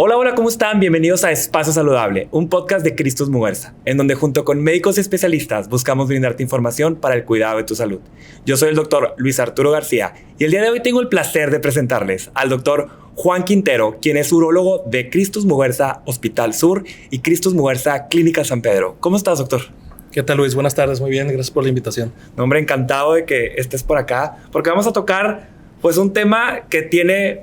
Hola, hola, ¿cómo están? Bienvenidos a Espacio Saludable, un podcast de Cristus Muguerza, en donde junto con médicos especialistas buscamos brindarte información para el cuidado de tu salud. Yo soy el doctor Luis Arturo García y el día de hoy tengo el placer de presentarles al doctor Juan Quintero, quien es urólogo de Cristus Muguerza Hospital Sur y Cristus Muguerza Clínica San Pedro. ¿Cómo estás, doctor? ¿Qué tal, Luis? Buenas tardes, muy bien, gracias por la invitación. No, hombre, encantado de que estés por acá, porque vamos a tocar pues un tema que tiene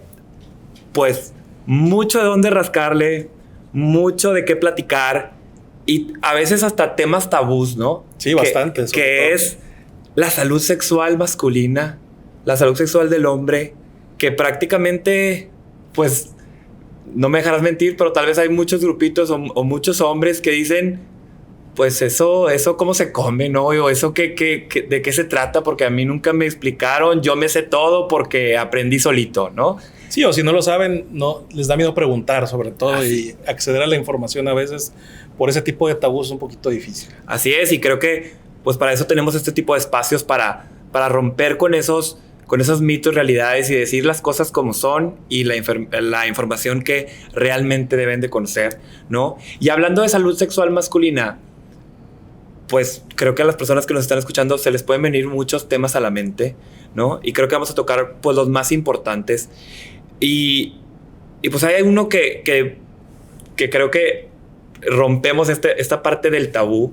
pues mucho de dónde rascarle, mucho de qué platicar y a veces hasta temas tabús, ¿no? Sí, bastante. Que es la salud sexual masculina, la salud sexual del hombre, que prácticamente, pues, no me dejarás mentir, pero tal vez hay muchos grupitos o muchos hombres que dicen, pues eso cómo se come, ¿no? O eso de qué se trata, porque a mí nunca me explicaron, yo me sé todo porque aprendí solito, ¿no? Sí, o si no lo saben, no les da miedo preguntar sobre todo y acceder a la información a veces por ese tipo de tabús es un poquito difícil. Así es, y creo que pues para eso tenemos este tipo de espacios para romper con esos mitos, realidades y decir las cosas como son y la información que realmente deben de conocer, ¿no? Y hablando de salud sexual masculina, pues creo que a las personas que nos están escuchando se les pueden venir muchos temas a la mente, ¿no? Y creo que vamos a tocar pues los más importantes. Y pues hay uno que creo que rompemos esta parte del tabú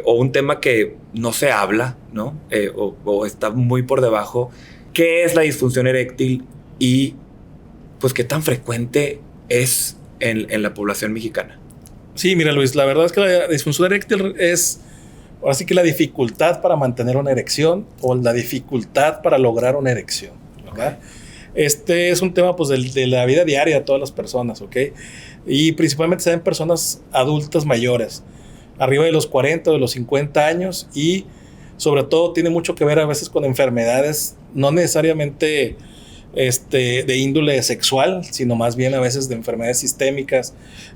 o un tema que no se habla, ¿no? O está muy por debajo. ¿Qué es la disfunción eréctil y pues qué tan frecuente es en la población mexicana? Sí, mira, Luis, la verdad es que la disfunción eréctil es ahora sí que la dificultad para mantener una erección o la dificultad para lograr una erección, ¿verdad? Okay. Este es un tema pues de la vida diaria de todas las personas, ¿ok? Y principalmente se ven personas adultas mayores, arriba de los 40 o de los 50 años y sobre todo tiene mucho que ver a veces con enfermedades no necesariamente de índole sexual, sino más bien a veces de enfermedades sistémicas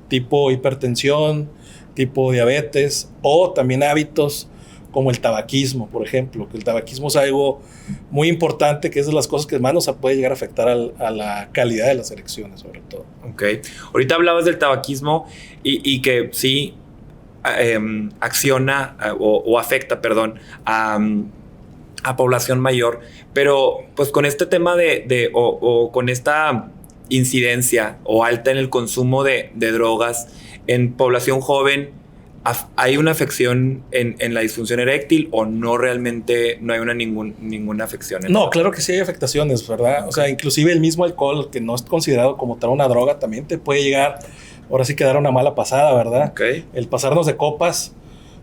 tipo hipertensión, tipo diabetes o también hábitos como el tabaquismo, por ejemplo, que el tabaquismo es algo muy importante, que es de las cosas que más nos puede llegar a afectar a la calidad de las erecciones, sobre todo. Ok. Ahorita hablabas del tabaquismo y que sí acciona o afecta, perdón, a población mayor, pero pues con este tema o con esta incidencia o alta en el consumo de drogas en población joven, ¿hay una afección en la disfunción eréctil o no realmente no hay ninguna afección? No, claro que sí hay afectaciones, ¿verdad? Okay. O sea, inclusive el mismo alcohol, que no es considerado como tal una droga, también te puede llegar, ahora sí que dar una mala pasada, ¿verdad? Okay. El pasarnos de copas,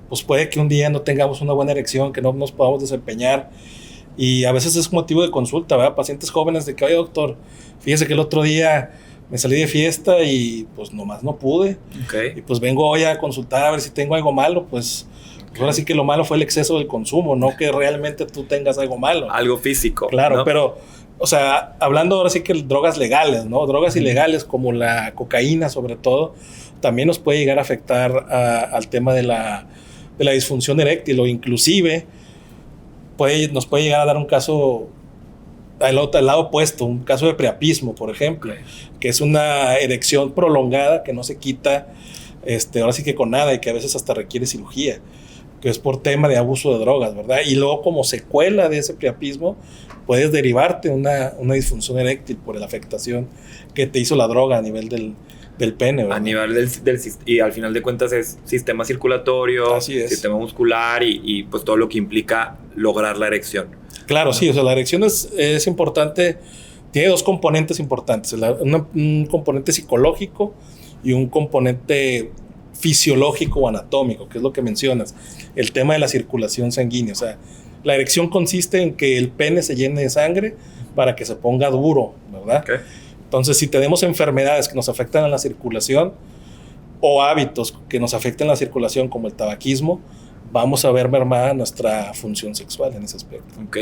pues puede que un día no tengamos una buena erección, que no nos podamos desempeñar y a veces es motivo de consulta, ¿verdad? Pacientes jóvenes de que, oye, doctor, fíjese que el otro día me salí de fiesta y pues nomás no pude. Okay. Y pues vengo hoy a consultar a ver si tengo algo malo, pues ahora sí que lo malo fue el exceso del consumo, no que realmente tú tengas algo malo. Algo físico. Claro, ¿no? Pero, o sea, hablando ahora sí que drogas legales, ¿no? Drogas ilegales como la cocaína sobre todo, también nos puede llegar a afectar al tema de la disfunción eréctil o inclusive nos puede llegar a dar un caso al lado opuesto, un caso de priapismo, por ejemplo, que es una erección prolongada que no se quita ahora sí que con nada y que a veces hasta requiere cirugía, que es por tema de abuso de drogas, ¿verdad? Y luego como secuela de ese priapismo puedes derivarte una disfunción eréctil por la afectación que te hizo la droga a nivel del pene, ¿verdad? A nivel y al final de cuentas es sistema circulatorio, sistema muscular y pues todo lo que implica lograr la erección. Claro, sí, o sea, la erección es importante, tiene dos componentes importantes, un componente psicológico y un componente fisiológico o anatómico, que es lo que mencionas, el tema de la circulación sanguínea. O sea, la erección consiste en que el pene se llene de sangre para que se ponga duro, ¿verdad? Okay. Entonces, si tenemos enfermedades que nos afectan a la circulación o hábitos que nos afecten la circulación, como el tabaquismo, vamos a ver mermada nuestra función sexual en ese aspecto. Ok.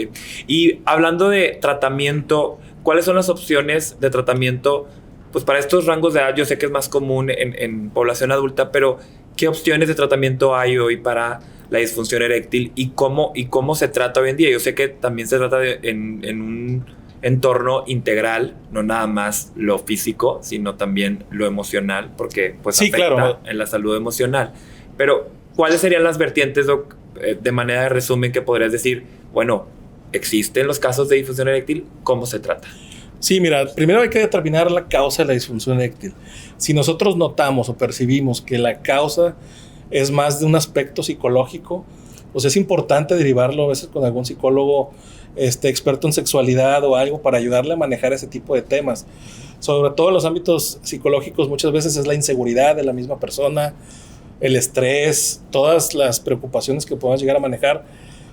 Y hablando de tratamiento, ¿cuáles son las opciones de tratamiento? Pues para estos rangos de edad, yo sé que es más común en población adulta, pero ¿qué opciones de tratamiento hay hoy para la disfunción eréctil y cómo se trata hoy en día? Yo sé que también se trata en entorno integral, no nada más lo físico, sino también lo emocional, porque pues sí, afecta claro, en la salud emocional. Pero, ¿cuáles serían las vertientes, Doc, de manera de resumen, que podrías decir, bueno, existen los casos de disfunción eréctil, ¿cómo se trata? Sí, mira, primero hay que determinar la causa de la disfunción eréctil. Si nosotros notamos o percibimos que la causa es más de un aspecto psicológico, pues es importante derivarlo a veces con algún psicólogo experto en sexualidad o algo para ayudarle a manejar ese tipo de temas. Sobre todo en los ámbitos psicológicos muchas veces es la inseguridad de la misma persona, el estrés, todas las preocupaciones que podemos llegar a manejar.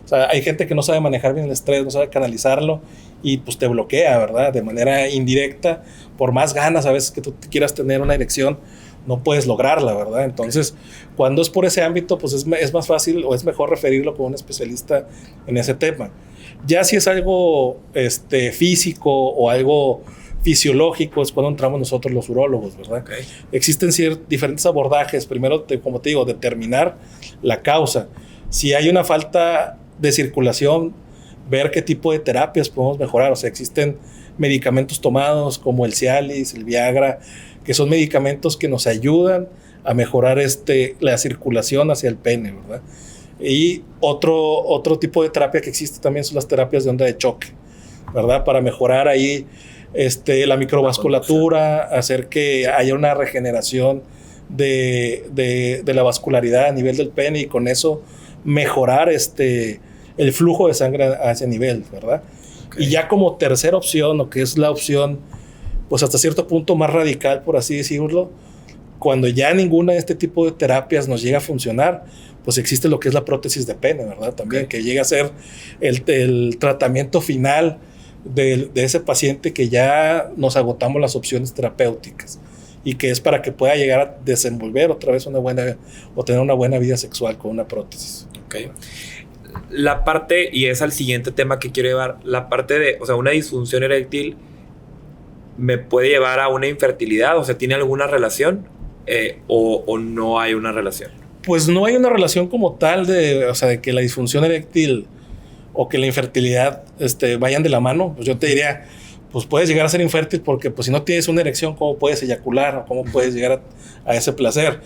O sea, hay gente que no sabe manejar bien el estrés, no sabe canalizarlo y pues te bloquea, ¿verdad? De manera indirecta, por más ganas a veces que tú quieras tener una erección, no puedes lograrla, ¿verdad? Entonces, cuando es por ese ámbito, pues es más fácil o es mejor referirlo con un especialista en ese tema. Ya si es algo físico o algo fisiológico, es cuando entramos nosotros los urólogos, ¿verdad? Okay. Existen diferentes abordajes. Primero, como te digo, determinar la causa. Si hay una falta de circulación, ver qué tipo de terapias podemos mejorar. O sea, existen medicamentos tomados como el Cialis, el Viagra, que son medicamentos que nos ayudan a mejorar la circulación hacia el pene, ¿verdad? Y otro tipo de terapia que existe también son las terapias de onda de choque, ¿verdad? Para mejorar ahí la microvasculatura, hacer que haya una regeneración de la vascularidad a nivel del pene y con eso mejorar el flujo de sangre a ese nivel, ¿verdad? Okay. Y ya como tercera opción, o que es la opción, pues hasta cierto punto más radical, por así decirlo, cuando ya ninguna de este tipo de terapias nos llega a funcionar, pues existe lo que es la prótesis de pene, ¿verdad? También, okay, que llega a ser el tratamiento final de ese paciente que ya nos agotamos las opciones terapéuticas y que es para que pueda llegar a desenvolver otra vez o tener una buena vida sexual con una prótesis. Okay. La parte, y es al siguiente tema que quiero llevar, la parte de, o sea, una disfunción eréctil me puede llevar a una infertilidad, o sea, ¿tiene alguna relación o no hay una relación? Pues no hay una relación como tal de que la disfunción eréctil o que la infertilidad vayan de la mano. Pues yo te diría, pues puedes llegar a ser infértil porque pues si no tienes una erección, ¿cómo puedes eyacular o cómo puedes llegar a ese placer?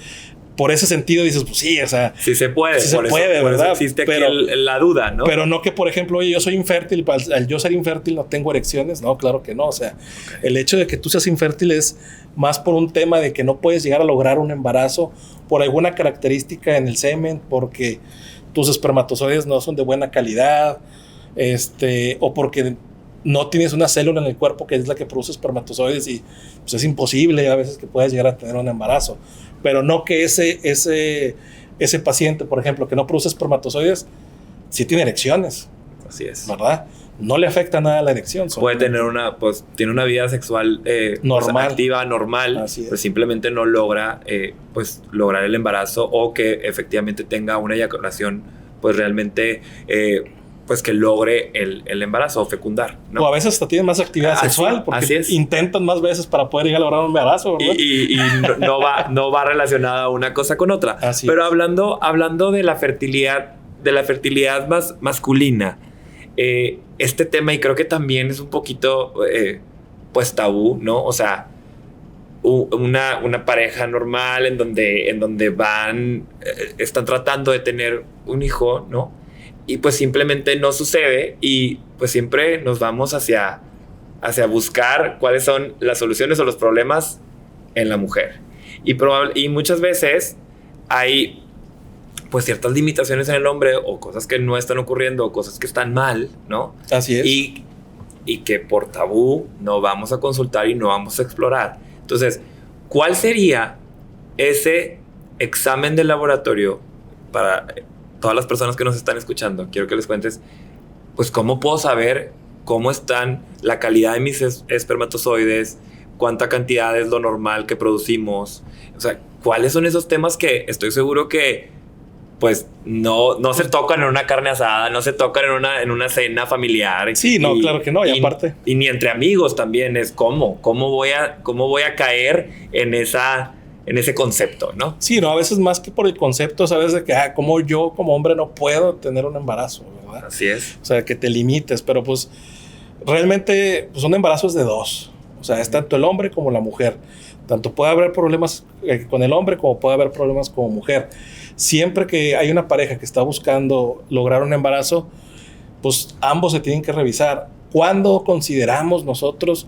Por ese sentido dices, pues sí, o sea... Sí se puede. Sí se puede, ¿verdad? Por eso existe pero, aquí la duda, ¿no? Pero no que, por ejemplo, oye, yo soy infértil, al yo ser infértil no tengo erecciones. No, claro que no. O sea, okay, el hecho de que tú seas infértil es más por un tema de que no puedes llegar a lograr un embarazo por alguna característica en el semen, porque tus espermatozoides no son de buena calidad, o porque no tienes una célula en el cuerpo que es la que produce espermatozoides y pues es imposible a veces que puedas llegar a tener un embarazo. Pero no que ese paciente, por ejemplo, que no produce espermatozoides, sí tiene erecciones. Así es. ¿Verdad? No le afecta nada a la erección. Puede tener tiene una vida sexual normal, pues, activa, normal, pues simplemente no logra lograr el embarazo o que efectivamente tenga una eyaculación pues realmente pues que logre el embarazo o fecundar, ¿no? O a veces hasta tienen más actividad sexual porque intentan más veces para poder llegar a lograr un embarazo, ¿verdad? Y no va relacionada una cosa con otra. Así pero hablando de la fertilidad más masculina, este tema, y creo que también es un poquito pues tabú, ¿no? O sea, una pareja normal en donde están tratando de tener un hijo, ¿no? Y pues simplemente no sucede y pues siempre nos vamos hacia buscar cuáles son las soluciones o los problemas en la mujer. Y muchas veces hay pues ciertas limitaciones en el hombre o cosas que no están ocurriendo o cosas que están mal, ¿no? Así es. Y que por tabú no vamos a consultar y no vamos a explorar. Entonces, ¿cuál sería ese examen de laboratorio para todas las personas que nos están escuchando? Quiero que les cuentes, pues, cómo puedo saber cómo están la calidad de mis espermatozoides, cuánta cantidad es lo normal que producimos. O sea, ¿cuáles son esos temas que estoy seguro que pues no se tocan en una carne asada, no se tocan en una cena familiar? Sí, no, claro que no, y aparte. Y ni entre amigos también es cómo voy a caer en ese concepto, ¿no? Sí, no, a veces más que por el concepto, sabes de que como yo como hombre no puedo tener un embarazo, ¿verdad? Así es. O sea, que te limites, pero pues Realmente pues, son embarazos de dos. O sea, es tanto el hombre como la mujer. Tanto puede haber problemas con el hombre como puede haber problemas como mujer. Siempre que hay una pareja que está buscando lograr un embarazo, pues ambos se tienen que revisar. ¿Cuándo consideramos nosotros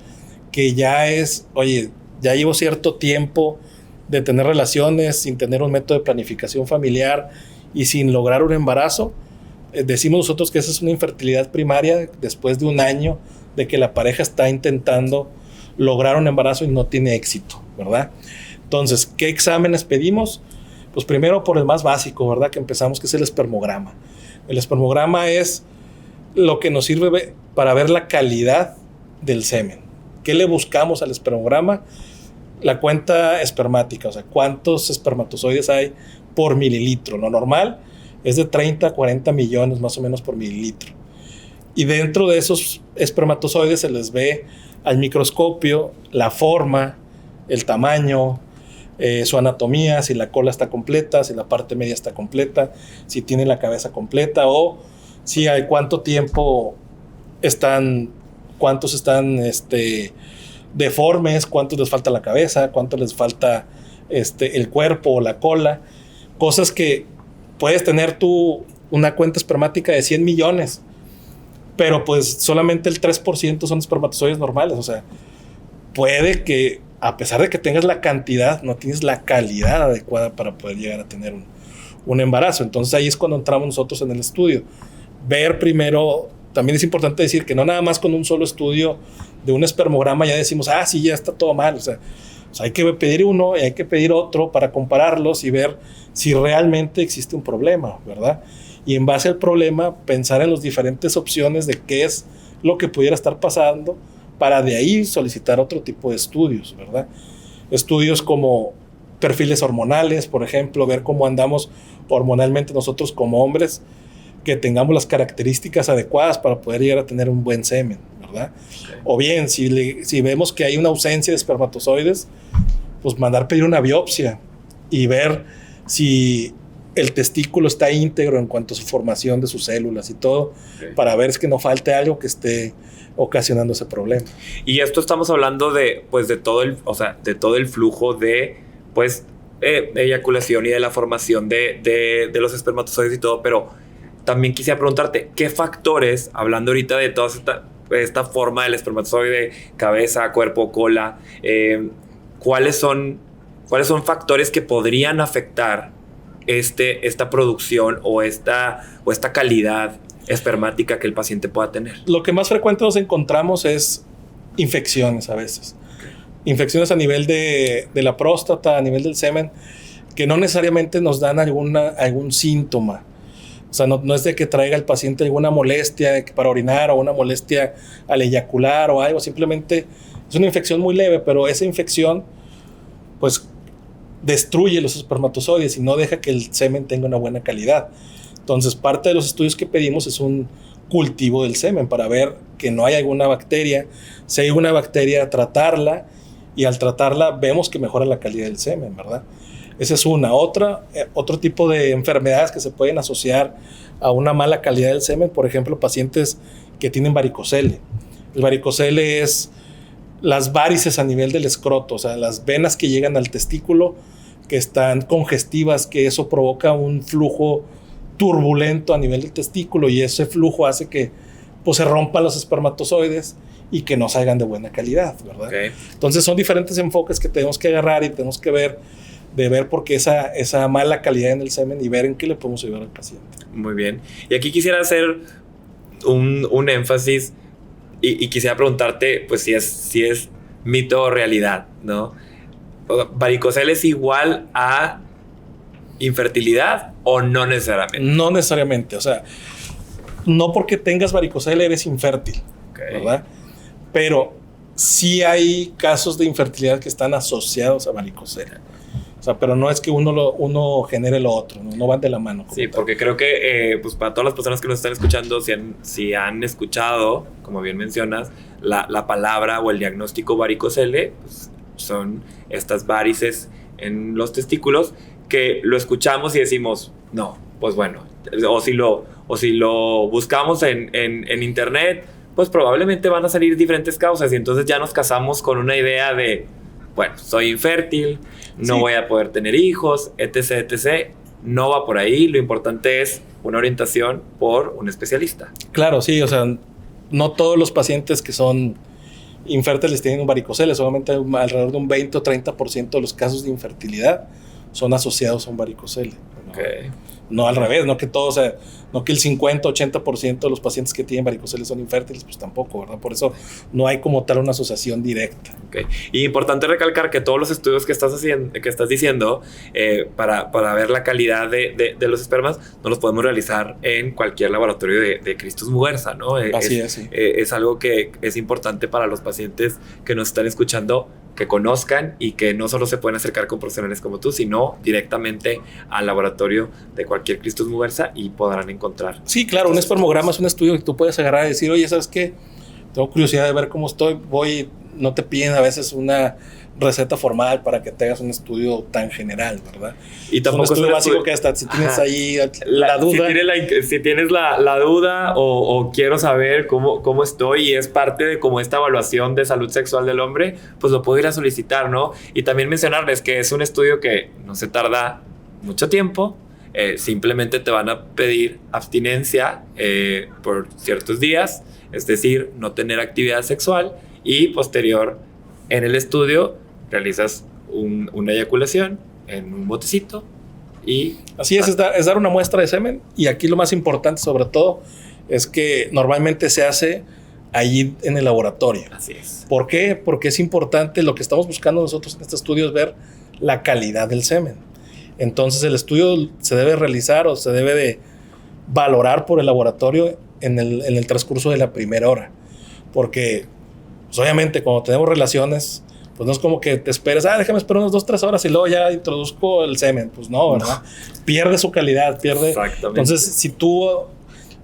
que ya es, oye, ya llevo cierto tiempo de tener relaciones sin tener un método de planificación familiar y sin lograr un embarazo? Decimos nosotros que esa es una infertilidad primaria después de un año de que la pareja está intentando lograr un embarazo y no tiene éxito, ¿verdad? Entonces, ¿qué exámenes pedimos? Pues primero por el más básico, ¿verdad? Que empezamos, que es el espermograma. El espermograma es lo que nos sirve para ver la calidad del semen. ¿Qué le buscamos al espermograma? La cuenta espermática, o sea, cuántos espermatozoides hay por mililitro. Lo normal es de 30 a 40 millones más o menos por mililitro. Y dentro de esos espermatozoides se les ve al microscopio la forma, el tamaño, su anatomía, si la cola está completa, si la parte media está completa, si tiene la cabeza completa o si hay cuánto tiempo cuántos están deformes, cuántos les falta la cabeza, cuánto les falta el cuerpo o la cola. Cosas que puedes tener tú una cuenta espermática de 100 millones, pero pues solamente el 3% son espermatozoides normales. O sea, puede que a pesar de que tengas la cantidad, no tienes la calidad adecuada para poder llegar a tener un embarazo. Entonces ahí es cuando entramos nosotros en el estudio. Ver primero, también es importante decir que no nada más con un solo estudio de un espermograma ya decimos, sí, ya está todo mal. O sea, hay que pedir uno y hay que pedir otro para compararlos y ver si realmente existe un problema, ¿verdad? Y en base al problema, pensar en las diferentes opciones de qué es lo que pudiera estar pasando para de ahí solicitar otro tipo de estudios, ¿verdad? Estudios como perfiles hormonales, por ejemplo, ver cómo andamos hormonalmente nosotros como hombres, que tengamos las características adecuadas para poder llegar a tener un buen semen, ¿verdad? Okay. O bien, si vemos que hay una ausencia de espermatozoides, pues mandar pedir una biopsia y ver si el testículo está íntegro en cuanto a su formación de sus células y todo, okay, para ver si no falte algo que esté ocasionando ese problema. Y esto estamos hablando de todo el flujo de eyaculación y de la formación de los espermatozoides y todo, pero también quisiera preguntarte, ¿qué factores, hablando ahorita de toda esta forma del espermatozoide, cabeza, cuerpo, cola, ¿cuáles son factores que podrían afectar esta producción o esta calidad espermática que el paciente pueda tener? Lo que más frecuente nos encontramos es infecciones a veces. Okay. Infecciones a nivel de la próstata, a nivel del semen, que no necesariamente nos dan algún síntoma. O sea, no es de que traiga el paciente alguna molestia para orinar o una molestia al eyacular o algo. Simplemente es una infección muy leve, pero esa infección pues destruye los espermatozoides y no deja que el semen tenga una buena calidad. Entonces, parte de los estudios que pedimos es un cultivo del semen para ver que no hay alguna bacteria. Si hay una bacteria, tratarla, y al tratarla vemos que mejora la calidad del semen, ¿verdad? Esa es una. Otro tipo de enfermedades que se pueden asociar a una mala calidad del semen, por ejemplo, pacientes que tienen varicocele. El varicocele es las varices a nivel del escroto, o sea, las venas que llegan al testículo que están congestivas, que eso provoca un flujo turbulento a nivel del testículo y ese flujo hace que pues, se rompan los espermatozoides y que no salgan de buena calidad, ¿verdad? Okay. Entonces son diferentes enfoques que tenemos que agarrar y tenemos que ver por qué esa mala calidad en el semen y ver en qué le podemos ayudar al paciente. Muy bien. Y aquí quisiera hacer un énfasis y quisiera preguntarte pues si es mito o realidad, ¿no? ¿Varicocele es igual a infertilidad o no necesariamente? No necesariamente, o sea, no porque tengas varicocele eres infértil, okay, ¿verdad? Pero sí hay casos de infertilidad que están asociados a varicocele. O sea, pero no es que uno genere lo otro, no van de la mano. Sí, porque creo que pues para todas las personas que nos están escuchando, si han escuchado, como bien mencionas, la palabra o el diagnóstico varicocele, pues, son estas varices en los testículos que lo escuchamos y decimos, no, pues bueno, o si lo buscamos en internet, pues probablemente van a salir diferentes causas y entonces ya nos casamos con una idea de, bueno, soy infértil, no voy a poder tener hijos, etc, etc. No va por ahí, lo importante es una orientación por un especialista. Claro, sí, o sea, no todos los pacientes que son infértiles tienen un varicocele, solamente alrededor de un 20 o 30% de los casos de infertilidad son asociados a un varicocele. Okay. No al revés, no que todo, o sea, no que el 50 o 80% de los pacientes que tienen varicocele son infértiles, pues tampoco, ¿verdad? Por eso no hay como tal una asociación directa. Okay. Y importante recalcar que todos los estudios que estás diciendo para ver la calidad de los espermas no los podemos realizar en cualquier laboratorio de Christus Muguerza, ¿no? Así es, sí. Es algo que es importante para los pacientes que nos están escuchando, que conozcan y que no solo se pueden acercar con profesionales como tú, sino directamente al laboratorio de cualquier Christus Muguerza y podrán encontrar. Sí, claro, un espermograma es un estudio que tú puedes agarrar y decir, oye, ¿sabes qué? Tengo curiosidad de ver cómo estoy, no te piden a veces una receta formal para que te hagas un estudio tan general, ¿verdad? Y tampoco es un estudio básico que hasta si tienes ahí la duda. Si tienes la duda o quiero saber cómo estoy y es parte de como esta evaluación de salud sexual del hombre, pues lo puedo ir a solicitar, ¿no? Y también mencionarles que es un estudio que no se tarda mucho tiempo. Simplemente te van a pedir abstinencia por ciertos días, es decir, no tener actividad sexual, y posterior en el estudio realizas una eyaculación en un botecito y... Así es dar una muestra de semen, y aquí lo más importante sobre todo es que normalmente se hace allí en el laboratorio. Así es. ¿Por qué? Porque es importante, lo que estamos buscando nosotros en este estudio es ver la calidad del semen. Entonces el estudio se debe realizar o se debe de valorar por el laboratorio en el transcurso de la primera hora. Porque pues obviamente cuando tenemos relaciones, pues no es como que te esperes, déjame esperar unas 2-3 horas y luego ya introduzco el semen. Pues no, ¿verdad? No. Pierde su calidad, pierde. Exactamente. Entonces, si tú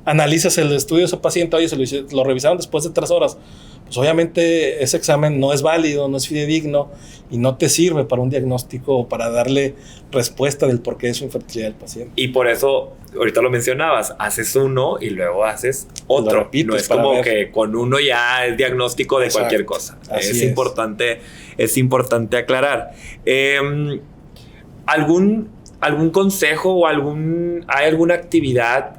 analizas el estudio de ese paciente, oye, lo revisaron después de 3 horas, pues obviamente ese examen no es válido, no es fidedigno y no te sirve para un diagnóstico o para darle respuesta del porqué de su infertilidad al paciente. Y por eso, ahorita lo mencionabas, haces uno y luego haces otro. Lo repites, no es como que con uno ya es diagnóstico de cualquier cosa. Es importante aclarar. ¿Algún consejo o hay alguna actividad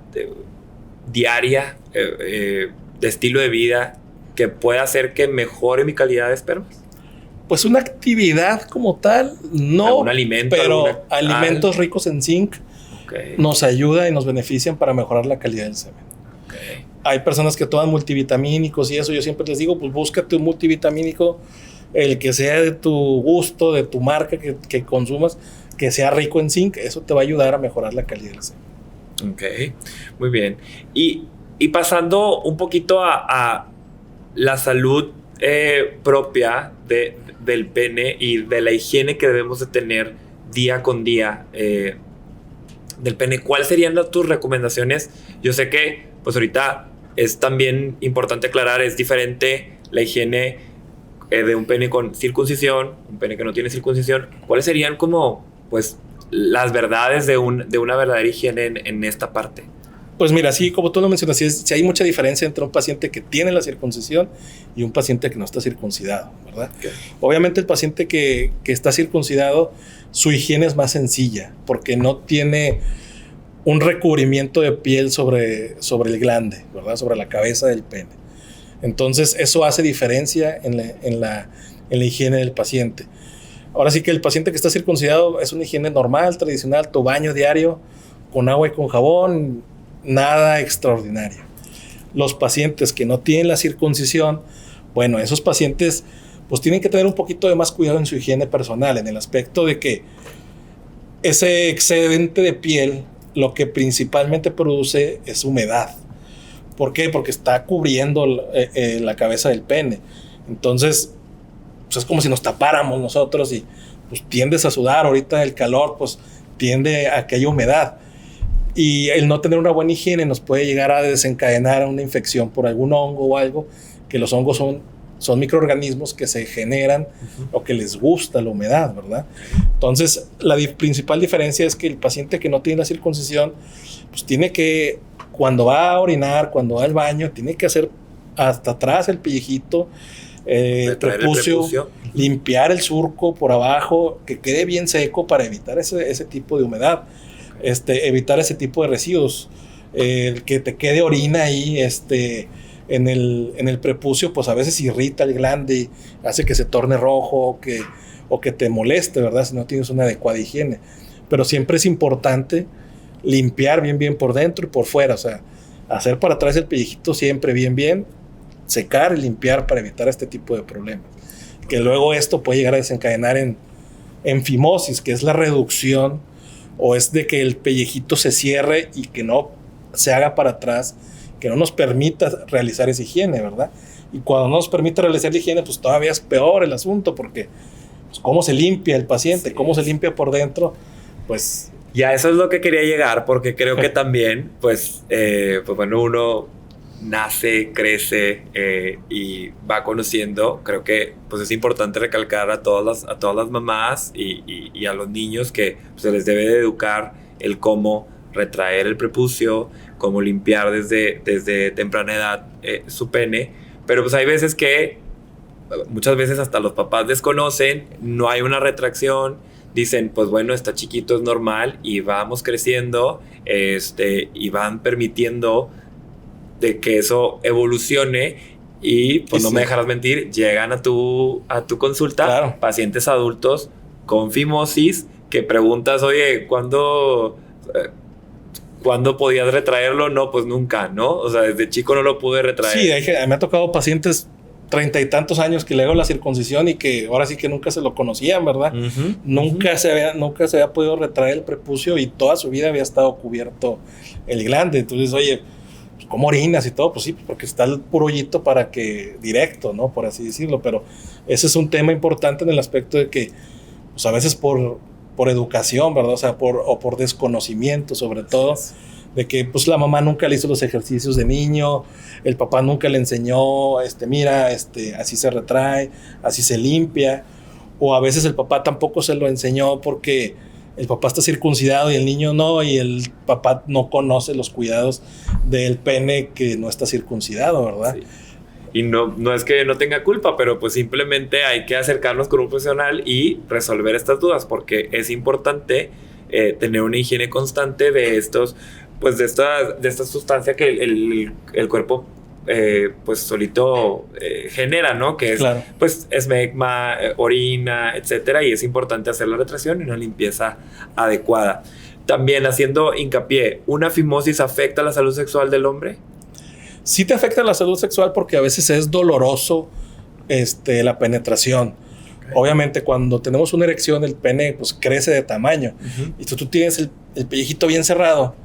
diaria de estilo de vida que pueda hacer que mejore mi calidad de espermas? Pues una actividad como tal, no. ¿Algún alimento? Pero alimentos ricos en zinc nos ayuda y nos benefician para mejorar la calidad del semen. Okay. Hay personas que toman multivitamínicos y eso, yo siempre les digo, pues búscate un multivitamínico, el que sea de tu gusto, de tu marca que consumas, que sea rico en zinc, eso te va a ayudar a mejorar la calidad del semen. Ok, muy bien. Y pasando un poquito a la salud propia del pene y de la higiene que debemos de tener día con día del pene, ¿cuáles serían tus recomendaciones? Yo sé que pues ahorita es también importante aclarar, es diferente la higiene de un pene con circuncisión, un pene que no tiene circuncisión. ¿Cuáles serían como pues las verdades de una verdadera higiene en esta parte? Pues mira, sí, como tú lo mencionas, sí hay mucha diferencia entre un paciente que tiene la circuncisión y un paciente que no está circuncidado, ¿verdad? Okay. Obviamente el paciente que está circuncidado, su higiene es más sencilla porque no tiene un recubrimiento de piel sobre el glande, ¿verdad? Sobre la cabeza del pene. Entonces eso hace diferencia en la higiene del paciente. Ahora sí que el paciente que está circuncidado es una higiene normal, tradicional, tu baño diario con agua y con jabón, nada extraordinario. Los pacientes que no tienen la circuncisión, bueno, esos pacientes pues tienen que tener un poquito de más cuidado en su higiene personal, en el aspecto de que ese excedente de piel lo que principalmente produce es humedad. ¿Por qué? Porque está cubriendo la cabeza del pene. Entonces, pues es como si nos tapáramos nosotros y pues tiendes a sudar. Ahorita el calor pues tiende a que haya humedad. Y el no tener una buena higiene nos puede llegar a desencadenar una infección por algún hongo o algo, que los hongos son microorganismos que se generan o que les gusta la humedad, ¿verdad? Entonces, la principal diferencia es que el paciente que no tiene la circuncisión, pues tiene que, cuando va a orinar, cuando va al baño, tiene que hacer hasta atrás el pellejito, el prepucio, limpiar el surco por abajo, que quede bien seco para evitar ese tipo de humedad, evitar ese tipo de residuos, que te quede orina ahí, en el prepucio, pues a veces irrita el glande, hace que se torne rojo o que te moleste, ¿verdad? Si no tienes una adecuada higiene. Pero siempre es importante limpiar bien por dentro y por fuera, o sea, hacer para atrás el pellejito siempre bien, secar y limpiar para evitar este tipo de problemas. Que luego esto puede llegar a desencadenar en fimosis, que es la reducción, o es de que el pellejito se cierre y que no se haga para atrás, que no nos permita realizar esa higiene, ¿verdad? Y cuando no nos permite realizar la higiene, pues todavía es peor el asunto, porque pues, cómo se limpia el paciente, sí, cómo se limpia por dentro, pues... Ya eso es lo que quería llegar, porque creo que también, pues bueno, uno nace, crece y va conociendo. Creo que pues es importante recalcar a todas las mamás y a los niños que pues, se les debe de educar el cómo retraer el prepucio, cómo limpiar desde temprana edad su pene. Pero pues hay veces que muchas veces hasta los papás desconocen, no hay una retracción, dicen pues bueno, está chiquito, es normal, y vamos creciendo y van permitiendo de que eso evolucione. Y pues sí, no me dejarás mentir, llegan a tu consulta, claro, pacientes adultos con fimosis que preguntas, oye, ¿cuándo podías retraerlo? No, pues nunca, ¿no? O sea, desde chico no lo pude retraer. Sí, me ha tocado pacientes 30 y tantos años que le hago la circuncisión y que ahora sí que nunca se lo conocían, ¿verdad? Nunca se había podido retraer el prepucio y toda su vida había estado cubierto el glande. Entonces, oye, pues, ¿cómo orinas y todo? Pues sí, porque está el puro hoyito para que directo, ¿no? Por así decirlo. Pero ese es un tema importante en el aspecto de que, pues a veces por educación, ¿verdad? O sea, por desconocimiento, sobre todo, de que pues la mamá nunca le hizo los ejercicios de niño, el papá nunca le enseñó, mira, así se retrae, así se limpia, o a veces el papá tampoco se lo enseñó porque el papá está circuncidado y el niño no, y el papá no conoce los cuidados del pene que no está circuncidado, ¿verdad? Sí. Y no es que no tenga culpa, pero pues simplemente hay que acercarnos con un profesional y resolver estas dudas, porque es importante tener una higiene constante de estos, pues de esta sustancia que el cuerpo pues solito genera, ¿no? Que es, claro, pues esmegma, orina, etcétera, y es importante hacer la retracción y una limpieza adecuada. También haciendo hincapié, ¿una fimosis afecta la salud sexual del hombre? Sí te afecta la salud sexual porque a veces es doloroso la penetración. Okay. Obviamente cuando tenemos una erección el pene pues crece de tamaño. Y tú tienes el pellejito bien cerrado.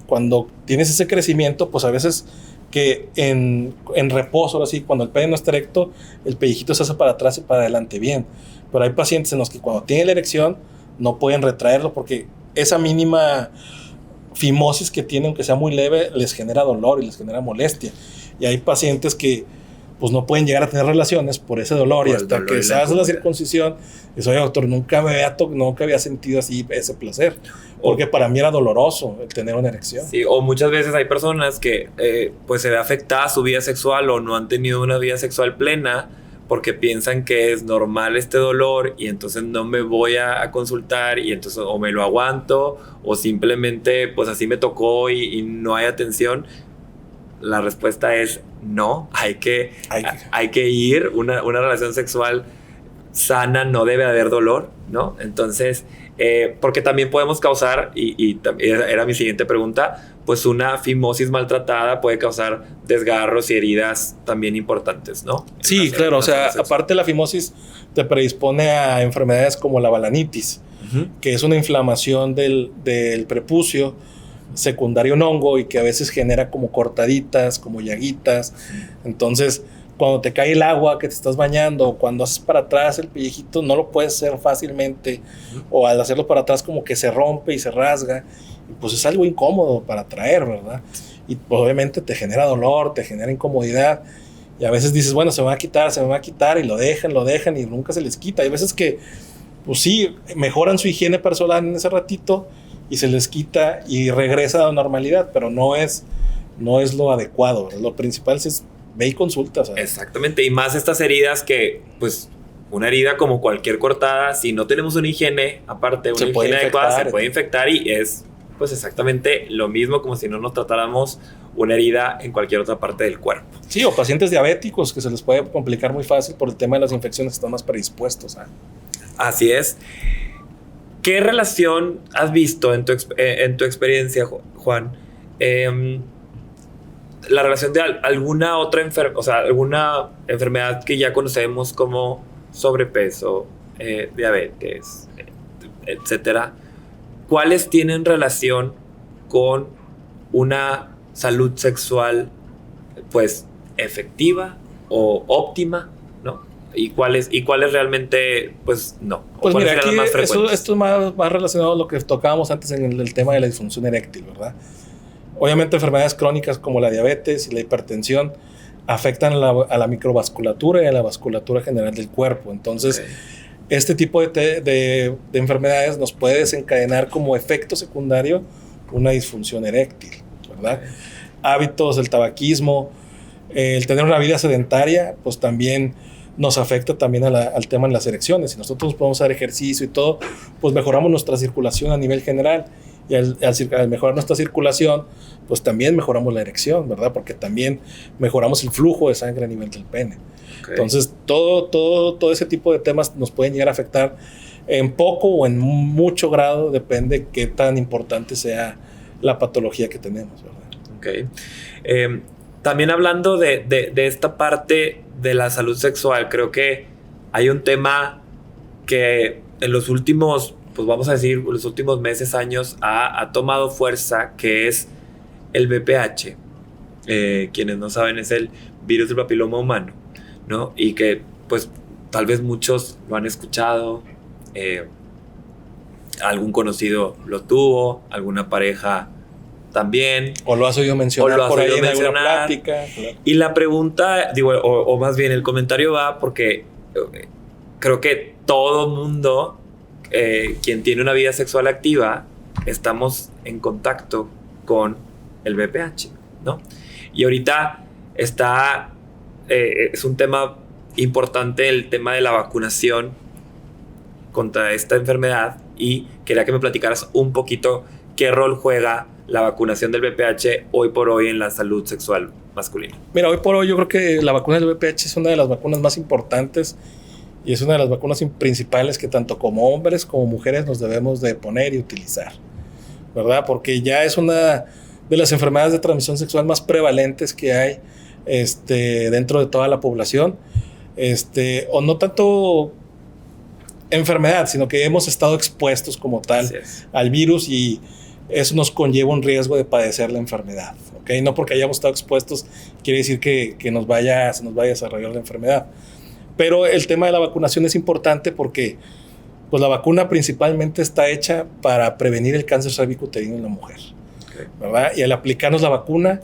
Cuando tienes ese crecimiento pues a veces que en reposo, ahora sí, cuando el pene no está erecto, el pellejito se hace para atrás y para adelante bien. Pero hay pacientes en los que cuando tienen la erección no pueden retraerlo porque esa mínima fimosis que tienen, aunque sea muy leve, les genera dolor y les genera molestia. Y hay pacientes que pues no pueden llegar a tener relaciones por ese dolor, y hasta que se hace la circuncisión, dice, oye doctor, nunca había sentido así ese placer, porque para mí era doloroso el tener una erección. Sí, o muchas veces hay personas que pues se ve afectada su vida sexual o no han tenido una vida sexual plena porque piensan que es normal este dolor y entonces no me voy a consultar, y entonces o me lo aguanto o simplemente pues así me tocó y no hay atención. La respuesta es no, hay que ir. Una relación sexual sana, no debe haber dolor, ¿no? Entonces, porque también podemos causar, y era mi siguiente pregunta, pues una fimosis maltratada puede causar desgarros y heridas también importantes, ¿no? Sí, claro, o sea, aparte la fimosis te predispone a enfermedades como la balanitis, que es una inflamación del prepucio secundario a un hongo y que a veces genera como cortaditas, como llaguitas. Entonces, cuando te cae el agua que te estás bañando, o cuando haces para atrás el pellejito, no lo puedes hacer fácilmente, o al hacerlo para atrás como que se rompe y se rasga, y pues es algo incómodo para traer, ¿verdad? Y pues obviamente te genera dolor, te genera incomodidad, y a veces dices, bueno, se me va a quitar, y lo dejan y nunca se les quita. Hay veces que, pues sí, mejoran su higiene personal en ese ratito, y se les quita y regresa a la normalidad, pero no es lo adecuado. Lo principal es ve y consulta. ¿Sabes? Exactamente, y más estas heridas que, pues, una herida como cualquier cortada, si no tenemos una higiene, aparte, una higiene adecuada, se puede infectar y es, pues, exactamente lo mismo como si no nos tratáramos una herida en cualquier otra parte del cuerpo. Sí, o pacientes diabéticos que se les puede complicar muy fácil por el tema de las infecciones, están más predispuestos. Así es. ¿Qué relación has visto en tu experiencia, Juan? La relación de alguna otra alguna enfermedad que ya conocemos como sobrepeso, diabetes, etcétera. ¿Cuáles tienen relación con una salud sexual, pues, efectiva o óptima, ¿no? ¿Y cuáles realmente, pues, no? Pues mira, aquí esto es más relacionado a lo que tocábamos antes en el tema de la disfunción eréctil, ¿verdad? Obviamente enfermedades crónicas como la diabetes y la hipertensión afectan a la microvasculatura y a la vasculatura general del cuerpo. Entonces, este tipo de enfermedades nos puede desencadenar como efecto secundario una disfunción eréctil, ¿verdad? Hábitos, el tabaquismo, el tener una vida sedentaria, pues también nos afecta también al tema de las erecciones. Si nosotros podemos hacer ejercicio y todo, pues mejoramos nuestra circulación a nivel general. Y al mejorar nuestra circulación, pues también mejoramos la erección, ¿verdad? Porque también mejoramos el flujo de sangre a nivel del pene. Entonces, todo ese tipo de temas nos pueden llegar a afectar en poco o en mucho grado, depende de qué tan importante sea la patología que tenemos, ¿verdad? También hablando de esta parte de la salud sexual, creo que hay un tema que en los últimos, pues vamos a decir, los últimos meses, años, ha tomado fuerza, que es el VPH. Quienes no saben, es el virus del papiloma humano, ¿no? Y que, pues, tal vez muchos lo han escuchado, algún conocido lo tuvo, alguna pareja también. O lo has oído mencionar por ahí en alguna plática. Claro. Y la pregunta, digo, o más bien el comentario va porque creo que todo mundo, quien tiene una vida sexual activa, estamos en contacto con el VPH, ¿no? Y ahorita es un tema importante el tema de la vacunación contra esta enfermedad, y quería que me platicaras un poquito qué rol juega la vacunación del VPH hoy por hoy en la salud sexual masculina. Mira, hoy por hoy yo creo que la vacuna del VPH es una de las vacunas más importantes y es una de las vacunas principales que tanto como hombres como mujeres nos debemos de poner y utilizar, ¿verdad? Porque ya es una de las enfermedades de transmisión sexual más prevalentes que hay dentro de toda la población, o no tanto enfermedad, sino que hemos estado expuestos como tal al virus y eso nos conlleva un riesgo de padecer la enfermedad, ¿ok? No porque hayamos estado expuestos quiere decir que se nos vaya a desarrollar la enfermedad. Pero el tema de la vacunación es importante porque pues, la vacuna principalmente está hecha para prevenir el cáncer cervicuterino en la mujer, ¿verdad? Y al aplicarnos la vacuna,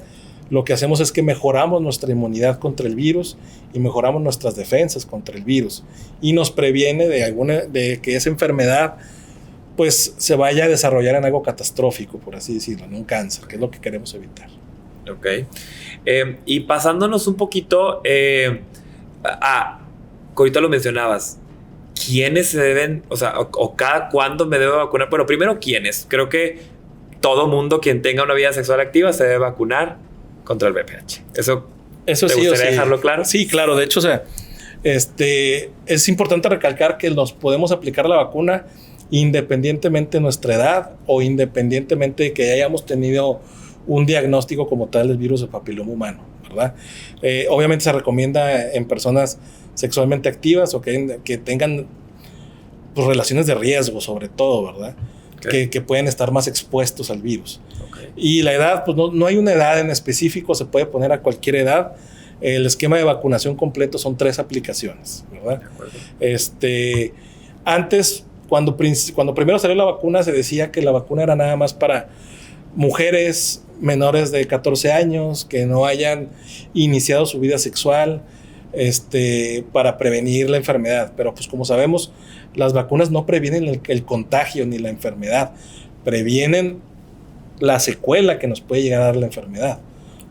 lo que hacemos es que mejoramos nuestra inmunidad contra el virus y mejoramos nuestras defensas contra el virus y nos previene de que esa enfermedad pues se vaya a desarrollar en algo catastrófico, por así decirlo, en un cáncer, que es lo que queremos evitar. Ok. Y pasándonos un poquito ahorita lo mencionabas, ¿quiénes se deben, o cada cuándo me debo vacunar? Bueno, primero, ¿quiénes? Creo que todo mundo quien tenga una vida sexual activa se debe vacunar contra el VPH. ¿Eso ¿te gustaría dejarlo claro? Sí, claro. De hecho, es importante recalcar que nos podemos aplicar la vacuna independientemente de nuestra edad o independientemente de que hayamos tenido un diagnóstico como tal del virus del papiloma humano, ¿verdad? Obviamente se recomienda en personas sexualmente activas o que tengan pues, relaciones de riesgo, sobre todo, ¿verdad? Que pueden estar más expuestos al virus. Y la edad, pues no hay una edad en específico, se puede poner a cualquier edad. El esquema de vacunación completo son 3 aplicaciones, ¿verdad? Antes, cuando primero salió la vacuna, se decía que la vacuna era nada más para mujeres menores de 14 años que no hayan iniciado su vida sexual, para prevenir la enfermedad. Pero pues como sabemos, las vacunas no previenen el contagio ni la enfermedad, previenen la secuela que nos puede llegar a dar la enfermedad,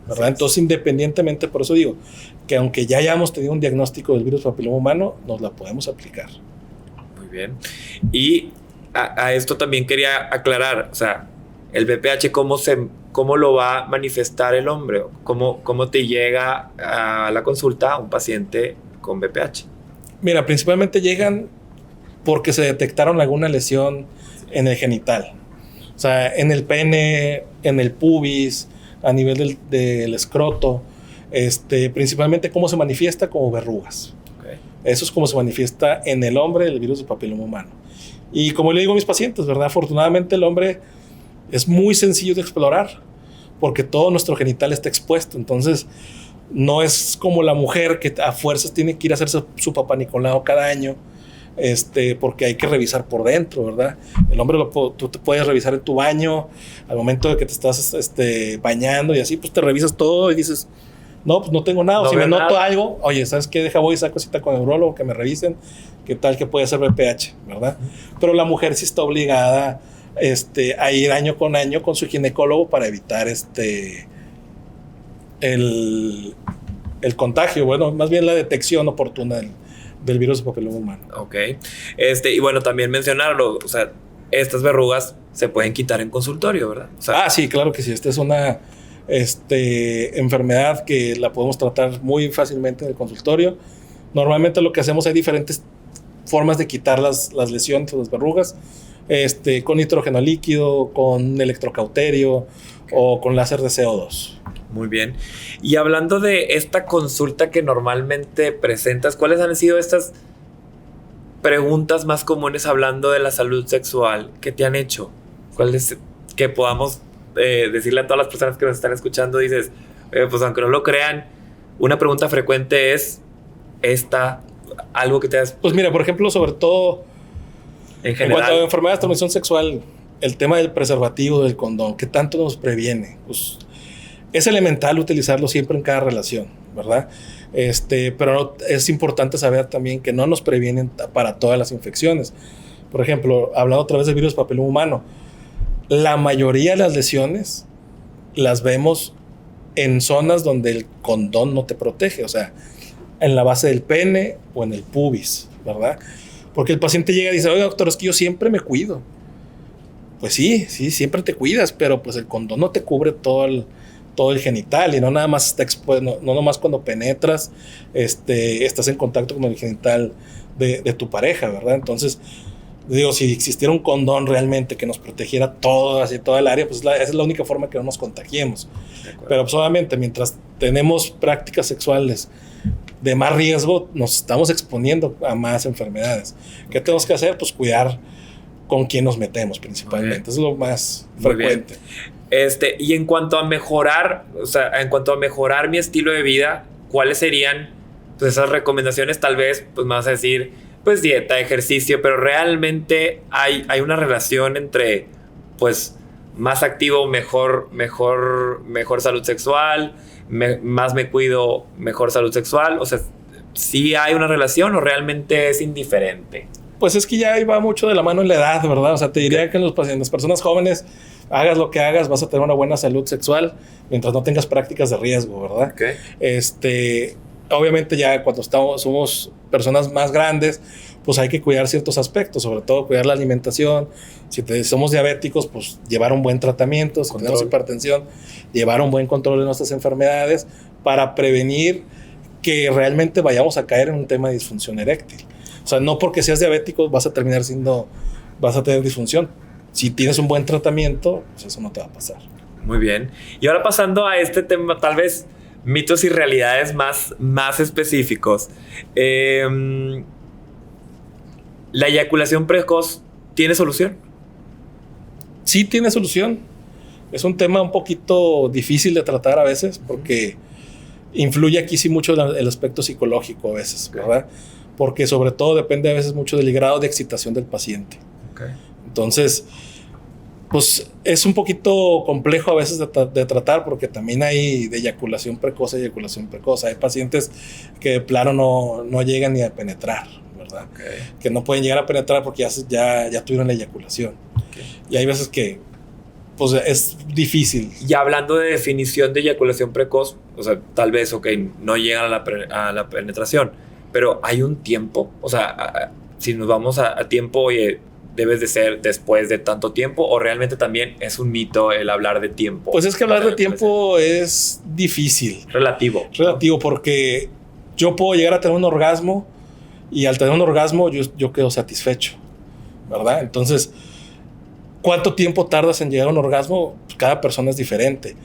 ¿verdad? Sí. Entonces, independientemente, por eso digo que aunque ya hayamos tenido un diagnóstico del virus papiloma humano, nos la podemos aplicar. Muy bien. Y a esto también quería aclarar, o sea, el VPH, ¿cómo lo va a manifestar el hombre? ¿Cómo te llega a la consulta un paciente con VPH? Mira, principalmente llegan porque se detectaron alguna lesión en el genital. O sea, en el pene, en el pubis, a nivel del escroto. Principalmente cómo se manifiesta como verrugas. Okay. Eso es como se manifiesta en el hombre el virus del papiloma humano. Y como le digo a mis pacientes, ¿verdad? Afortunadamente el hombre es muy sencillo de explorar porque todo nuestro genital está expuesto. Entonces, no es como la mujer que a fuerzas tiene que ir a hacerse su papá Nicolau cada año, porque hay que revisar por dentro, ¿verdad? El hombre tú te puedes revisar en tu baño al momento de que te estás bañando y así, pues te revisas todo y dices, no, pues no tengo nada. No, si me noto algo, oye, ¿sabes qué? Voy esa cosita con el neurólogo que me revisen, qué tal que puede ser VPH, ¿verdad? Pero la mujer sí está obligada a ir año con su ginecólogo para evitar el contagio, bueno, más bien la detección oportuna del virus de papiloma humano. Ok. Y bueno, también mencionarlo, o sea, estas verrugas se pueden quitar en consultorio, ¿verdad? O sea, sí, claro que sí. Esta es una enfermedad que la podemos tratar muy fácilmente en el consultorio. Normalmente lo que hacemos, hay diferentes formas de quitar las lesiones o las verrugas, con nitrógeno líquido, con electrocauterio o con láser de CO2. Muy bien. Y hablando de esta consulta que normalmente presentas, ¿cuáles han sido estas preguntas más comunes hablando de la salud sexual que te han hecho? ¿Cuáles que podamos decirle a todas las personas que nos están escuchando? Dices, pues aunque no lo crean, una pregunta frecuente es algo que te has... Pues mira, por ejemplo, sobre todo en cuanto a enfermedades de transmisión sexual, el tema del preservativo, del condón, ¿qué tanto nos previene? Pues es elemental utilizarlo siempre en cada relación, ¿verdad? Pero es importante saber también que no nos previenen para todas las infecciones. Por ejemplo, hablando otra vez del virus papiloma humano, la mayoría de las lesiones las vemos en zonas donde el condón no te protege, o sea, en la base del pene o en el pubis, ¿verdad? Porque el paciente llega y dice, oye, doctor, es que yo siempre me cuido. Pues sí, siempre te cuidas, pero pues el condón no te cubre todo el genital y no nada más está expuesto, no nomás cuando penetras estás en contacto con el genital de tu pareja, ¿verdad? Entonces, digo, si existiera un condón realmente que nos protegiera toda el área, pues esa es la única forma que no nos contagiemos. Pero pues obviamente mientras tenemos prácticas sexuales de más riesgo, nos estamos exponiendo a más enfermedades. ¿Qué tenemos que hacer? Pues cuidar con quién nos metemos principalmente. Eso es lo más frecuente. Y en cuanto a mejorar, o sea, en cuanto a mejorar mi estilo de vida, ¿cuáles serían pues, esas recomendaciones? Tal vez, pues me vas a decir, pues dieta, ejercicio, pero realmente hay una relación entre, pues, más activo, mejor salud sexual, más me cuido, mejor salud sexual. O sea, ¿sí hay una relación o realmente es indiferente? Pues es que ya ahí va mucho de la mano en la edad, ¿verdad? O sea, te diría que en las personas jóvenes, hagas lo que hagas, vas a tener una buena salud sexual mientras no tengas prácticas de riesgo, ¿verdad? Okay. Obviamente ya cuando somos personas más grandes, pues hay que cuidar ciertos aspectos, sobre todo cuidar la alimentación. Si somos diabéticos, pues llevar un buen tratamiento. Si tenemos hipertensión, llevar un buen control de nuestras enfermedades para prevenir que realmente vayamos a caer en un tema de disfunción eréctil. O sea, no porque seas diabético vas a tener disfunción. Si tienes un buen tratamiento, pues eso no te va a pasar. Muy bien. Y ahora pasando a este tema, tal vez mitos y realidades más específicos. ¿La eyaculación precoz tiene solución? Sí tiene solución. Es un tema un poquito difícil de tratar a veces porque influye aquí sí mucho el aspecto psicológico a veces, ¿verdad? Porque sobre todo depende a veces mucho del grado de excitación del paciente. Okay. Entonces, pues es un poquito complejo a veces de tratar porque también hay de eyaculación precoz a eyaculación precoz. Hay pacientes que de plano no llegan ni a penetrar, ¿verdad? Okay. Que no pueden llegar a penetrar porque ya tuvieron la eyaculación. Okay. Y hay veces que pues es difícil. Y hablando de definición de eyaculación precoz, o sea, tal vez, no llegan a la penetración, pero hay un tiempo, o sea, si nos vamos a tiempo, oye, debes de ser después de tanto tiempo, o realmente también es un mito el hablar de tiempo. Pues es que hablar de tiempo es difícil. Relativo, porque yo puedo llegar a tener un orgasmo y al tener un orgasmo yo quedo satisfecho, ¿verdad? Entonces, ¿cuánto tiempo tardas en llegar a un orgasmo? Cada persona es diferente.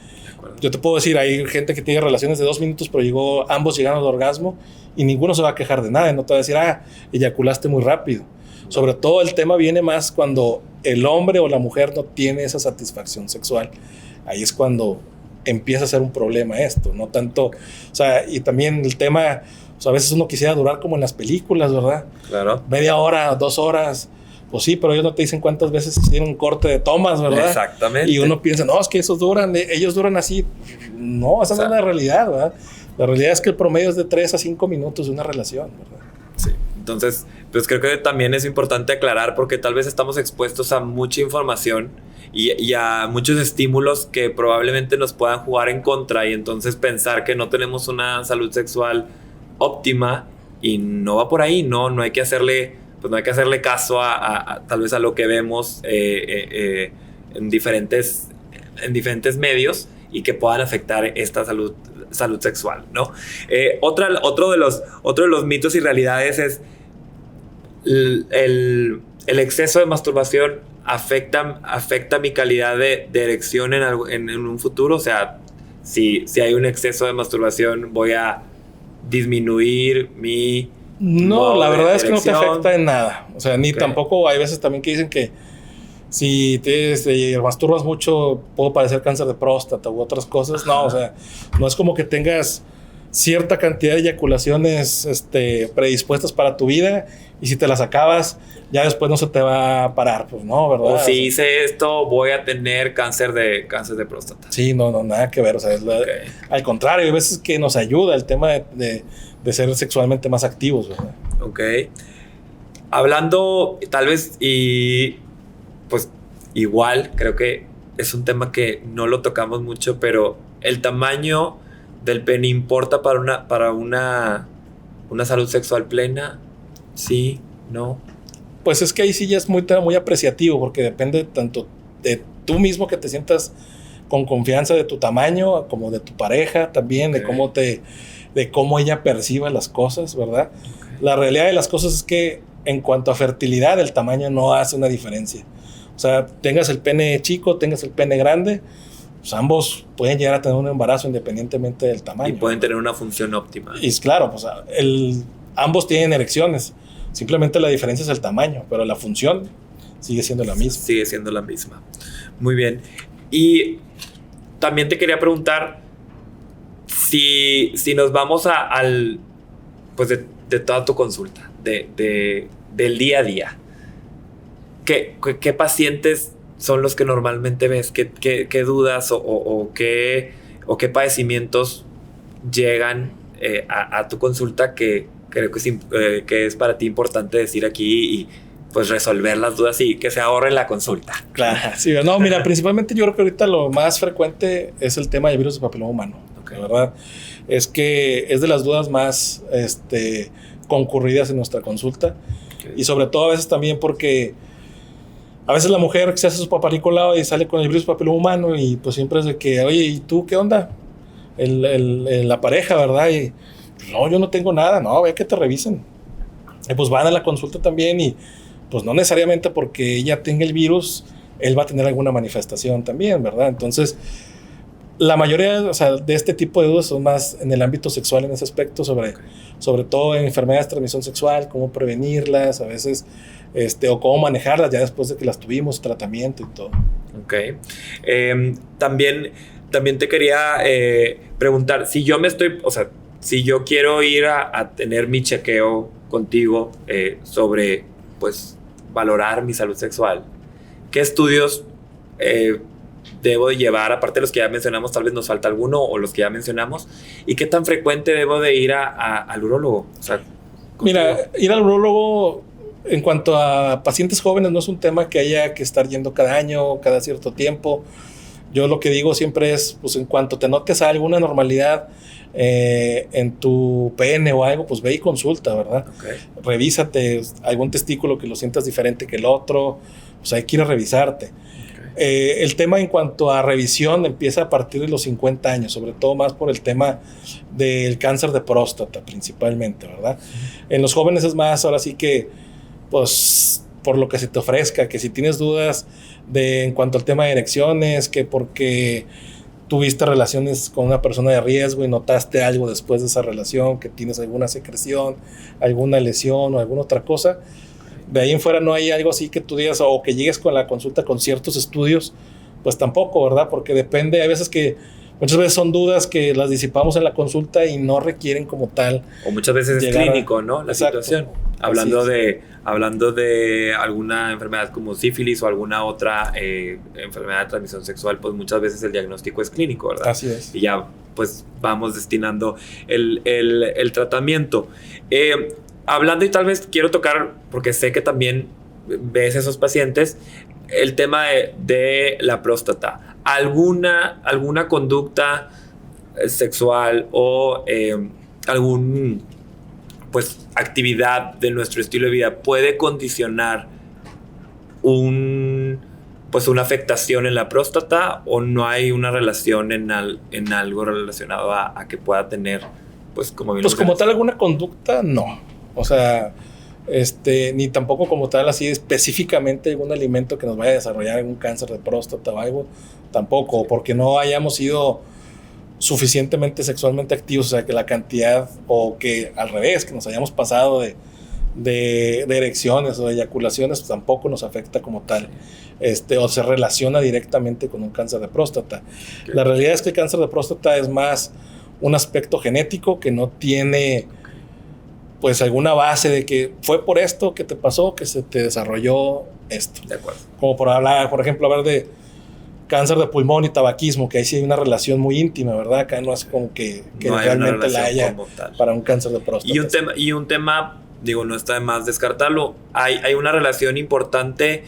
Yo te puedo decir, hay gente que tiene relaciones de 2 minutos, pero ambos llegaron al orgasmo y ninguno se va a quejar de nada. No te va a decir, eyaculaste muy rápido. Sobre todo el tema viene más cuando el hombre o la mujer no tiene esa satisfacción sexual. Ahí es cuando empieza a ser un problema esto, no tanto, o sea, y también el tema, o sea, a veces uno quisiera durar como en las películas, ¿verdad? Claro. Media hora, 2 horas, pues sí, pero ellos no te dicen cuántas veces tienen un corte de tomas, ¿verdad? Exactamente. Y uno piensa, no, es que ellos duran así. No, esa no es la realidad, ¿verdad? La realidad es que el promedio es de 3 a 5 minutos de una relación, ¿verdad? Sí. Entonces, pues creo que también es importante aclarar porque tal vez estamos expuestos a mucha información y a muchos estímulos que probablemente nos puedan jugar en contra, y entonces pensar que no tenemos una salud sexual óptima y no va por ahí, no hay que hacerle, pues no hay que hacerle caso a tal vez a lo que vemos en diferentes medios y que puedan afectar esta salud sexual, ¿no? Otro de los mitos y realidades es el exceso de masturbación afecta mi calidad de erección en un futuro. O sea, si hay un exceso de masturbación, voy a disminuir mi... No, la verdad es que no te afecta en nada. O sea, ni tampoco, hay veces también que dicen que si te masturbas mucho puede padecer cáncer de próstata u otras cosas. No, o sea, no es como que tengas cierta cantidad de eyaculaciones predispuestas para tu vida y si te las acabas ya después no se te va a parar, pues no, ¿verdad? O si hice esto voy a tener cáncer de próstata. Sí, no, nada que ver, o sea, al contrario, hay veces que nos ayuda el tema de ser sexualmente más activos, ¿verdad? Ok. Hablando tal vez y pues igual creo que es un tema que no lo tocamos mucho, pero el tamaño del pene importa para una salud sexual plena. Sí, no. Pues es que ahí sí ya es muy apreciativo, porque depende tanto de tú mismo que te sientas con confianza de tu tamaño, como de tu pareja también, de cómo ella perciba las cosas, ¿verdad? Okay. La realidad de las cosas es que en cuanto a fertilidad, el tamaño no hace una diferencia. O sea, tengas el pene chico, tengas el pene grande, pues ambos pueden llegar a tener un embarazo independientemente del tamaño. Y pueden tener una función óptima. Y es claro, pues ambos tienen erecciones. Simplemente la diferencia es el tamaño, pero la función sigue siendo la misma. Sigue siendo la misma. Muy bien. Y también te quería preguntar si nos vamos pues de toda tu consulta, del día a día. ¿Qué pacientes son los que normalmente ves? ¿Qué dudas o qué padecimientos llegan a tu consulta que creo que es para ti importante decir aquí y pues resolver las dudas y que se ahorre la consulta? Claro, sí, no, mira, principalmente yo creo que ahorita lo más frecuente es el tema del virus de papiloma humano. Okay. La verdad es que es de las dudas más concurridas en nuestra consulta. Okay. Y sobre todo a veces también porque a veces la mujer se hace su papá Nicolau y sale con el virus de papiloma humano y pues siempre es de que, oye, ¿y tú qué onda? La pareja, ¿verdad? Y no, yo no tengo nada, no, ve que te revisen. Y pues van a la consulta también y pues no necesariamente porque ella tenga el virus, él va a tener alguna manifestación también, ¿verdad? Entonces, la mayoría, o sea, de este tipo de dudas son más en el ámbito sexual en ese aspecto, sobre todo en enfermedades de transmisión sexual, cómo prevenirlas, a veces, o cómo manejarlas ya después de que las tuvimos, tratamiento y todo. Ok. También te quería preguntar, si yo quiero ir a tener mi chequeo contigo sobre, pues, valorar mi salud sexual, ¿qué estudios debo de llevar? Aparte de los que ya mencionamos, tal vez nos falta alguno, o los que ya mencionamos, ¿y qué tan frecuente debo de ir al urólogo? O sea, mira, ir al urólogo En cuanto a pacientes jóvenes, no es un tema que haya que estar yendo cada año, cada cierto tiempo. Yo lo que digo siempre es, pues en cuanto te notes alguna normalidad en tu pene o algo, pues ve y consulta, ¿verdad? Okay. Revísate, algún testículo que lo sientas diferente que el otro, pues hay que ir a revisarte. Okay. El tema en cuanto a revisión empieza a partir de los 50 años, sobre todo más por el tema del cáncer de próstata principalmente, ¿verdad? En los jóvenes es más, ahora sí que, pues, por lo que se te ofrezca, que si tienes dudas en cuanto al tema de erecciones, que porque tuviste relaciones con una persona de riesgo y notaste algo después de esa relación, que tienes alguna secreción, alguna lesión o alguna otra cosa, de ahí en fuera no hay algo así que tú digas o que llegues con la consulta con ciertos estudios, pues tampoco, ¿verdad? Porque depende, hay veces que muchas veces son dudas que las disipamos en la consulta y no requieren como tal. O muchas veces es clínico, ¿no? La situación. Hablando de alguna enfermedad como sífilis o alguna otra enfermedad de transmisión sexual, pues muchas veces el diagnóstico es clínico, ¿verdad? Así es. Y ya pues vamos destinando el tratamiento. Hablando, y tal vez quiero tocar, porque sé que también ves esos pacientes, el tema de la próstata. ¿Alguna conducta sexual o algún pues actividad de nuestro estilo de vida puede condicionar una afectación en la próstata, o no hay una relación en algo relacionado a que pueda tener pues como tal alguna conducta? No, o sea, ni tampoco como tal así específicamente algún alimento que nos vaya a desarrollar algún cáncer de próstata o algo, tampoco, porque no hayamos sido suficientemente sexualmente activos, o sea, que la cantidad, o que al revés, que nos hayamos pasado de erecciones o de eyaculaciones, pues tampoco nos afecta como tal, o se relaciona directamente con un cáncer de próstata. Okay. La realidad es que el cáncer de próstata es más un aspecto genético que no tiene pues alguna base de que fue por esto que te pasó, que se te desarrolló esto. De acuerdo. Como por ejemplo, hablar de cáncer de pulmón y tabaquismo, que ahí sí hay una relación muy íntima, ¿verdad? Acá no es como que no realmente la haya para un cáncer de próstata. Y un tema, digo, no está de más descartarlo, hay una relación importante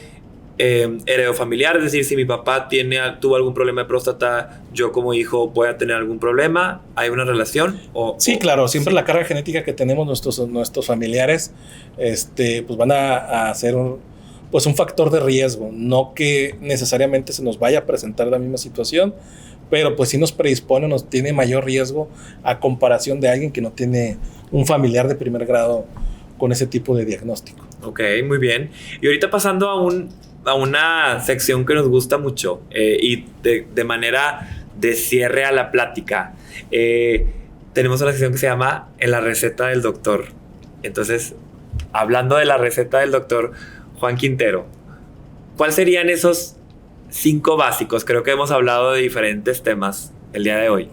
heredofamiliar, es decir, si mi papá tuvo algún problema de próstata, yo como hijo voy a tener algún problema. ¿Hay una relación? Sí, claro, siempre sí. La carga genética que tenemos nuestros familiares pues van a ser un factor de riesgo, no que necesariamente se nos vaya a presentar la misma situación, pero pues sí nos predispone, nos tiene mayor riesgo a comparación de alguien que no tiene un familiar de primer grado con ese tipo de diagnóstico. Ok, muy bien. Y ahorita pasando a una sección que nos gusta mucho y de manera de cierre a la plática, tenemos una sección que se llama En la receta del doctor. Entonces, hablando de la receta del doctor Juan Quintero, ¿cuáles serían esos 5 básicos? Creo que hemos hablado de diferentes temas el día de hoy.